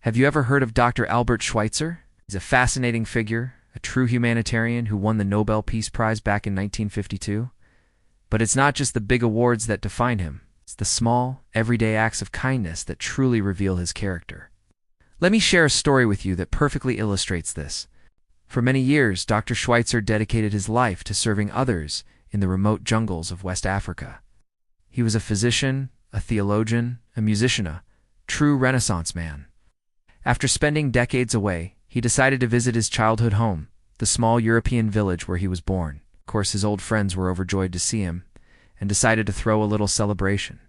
Have you ever heard of Dr. Albert Schweitzer? He's a fascinating figure, a true humanitarian who won the Nobel Peace Prize back in 1952. But it's not just the big awards that define him. It's the small, everyday acts of kindness that truly reveal his character. Let me share a story with you that perfectly illustrates this. For many years, Dr. Schweitzer dedicated his life to serving others in the remote jungles of West Africa. He was a physician, a theologian, a musician, a true Renaissance man. After spending decades away, he decided to visit his childhood home, the small European village where he was born. Of course, his old friends were overjoyed to see him and decided to throw a little celebration.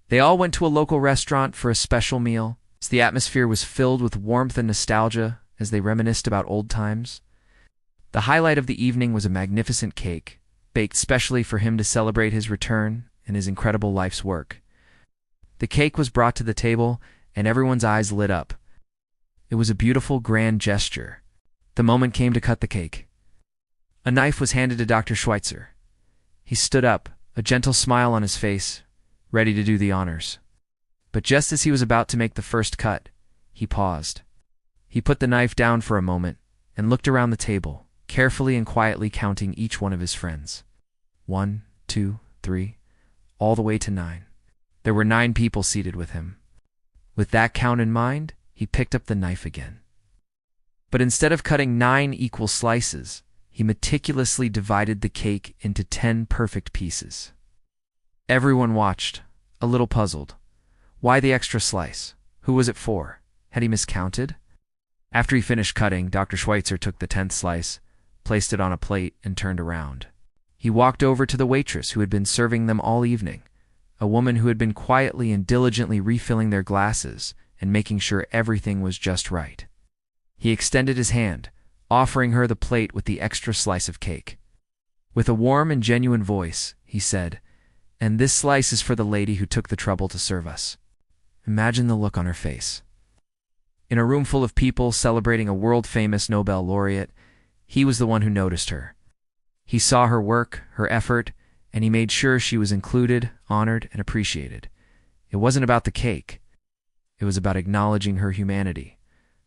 They all went to a local restaurant for a special meal. The atmosphere was filled with warmth and nostalgia as they reminisced about old times. The highlight of the evening was a magnificent cake, baked specially for him to celebrate his return and his incredible life's work. The cake was brought to the table, and everyone's eyes lit up. It was a beautiful, grand gesture. The moment came to cut the cake. A knife was handed to Dr. Schweitzer. He stood up, a gentle smile on his face, ready to do the honors. But just as he was about to make the first cut, he paused. He put the knife down for a moment and looked around the table, carefully and quietly counting each one of his friends. 1, 2, 3, all the way to 9. There were 9 people seated with him. With that count in mind, he picked up the knife again. But instead of cutting 9 equal slices, he meticulously divided the cake into 10 perfect pieces. Everyone watched, a little puzzled. Why the extra slice? Who was it for? Had he miscounted? After he finished cutting, Dr. Schweitzer took the 10th slice, placed it on a plate, and turned around. He walked over to the waitress who had been serving them all evening, a woman who had been quietly and diligently refilling their glasses and making sure everything was just right. He extended his hand, offering her the plate with the extra slice of cake. With a warm and genuine voice, he said, "And this slice is for the lady who took the trouble to serve us." Imagine the look on her face. In a room full of people celebrating a world-famous Nobel laureate, he was the one who noticed her. He saw her work, her effort, and he made sure she was included, honored, and appreciated. It wasn't about the cake. It was about acknowledging her humanity,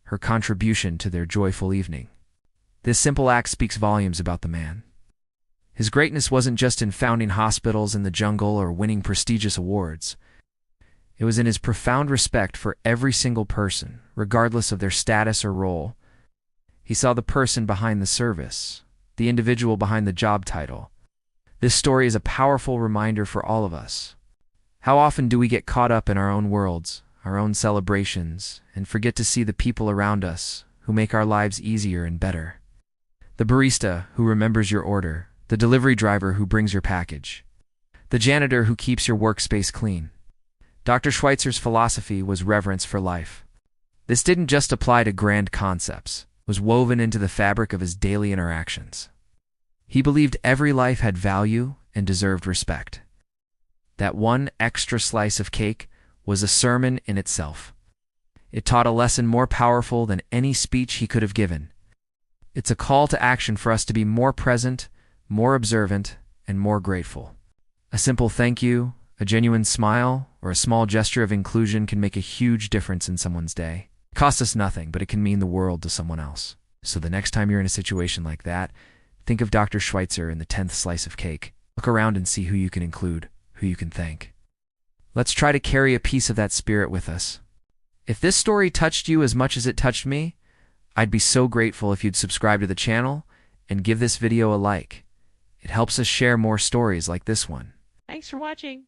her contribution to their joyful evening. This simple act speaks volumes about the man. His greatness wasn't just in founding hospitals in the jungle or winning prestigious awards. It was in his profound respect for every single person, regardless of their status or role. He saw the person behind the service, the individual behind the job title. This story is a powerful reminder for all of us. How often do we get caught up in our own worlds, our own celebrations, and forget to see the people around us who make our lives easier and better? The barista who remembers your order, the delivery driver who brings your package, the janitor who keeps your workspace clean. Dr. Schweitzer's philosophy was reverence for life. This didn't just apply to grand concepts. It was woven into the fabric of his daily interactions. He believed every life had value and deserved respect. That one extra slice of cake was a sermon in itself. It taught a lesson more powerful than any speech he could have given. It's a call to action for us to be more present, more observant, and more grateful. A simple thank you, a genuine smile, or a small gesture of inclusion can make a huge difference in someone's day. It costs us nothing, but it can mean the world to someone else. So the next time you're in a situation like that, think of Dr. Schweitzer and the 10th slice of cake. Look around and see who you can include, who you can thank. Let's try to carry a piece of that spirit with us. If this story touched you as much as it touched me, I'd be so grateful if you'd subscribe to the channel and give this video a like. It helps us share more stories like this one. Thanks for watching.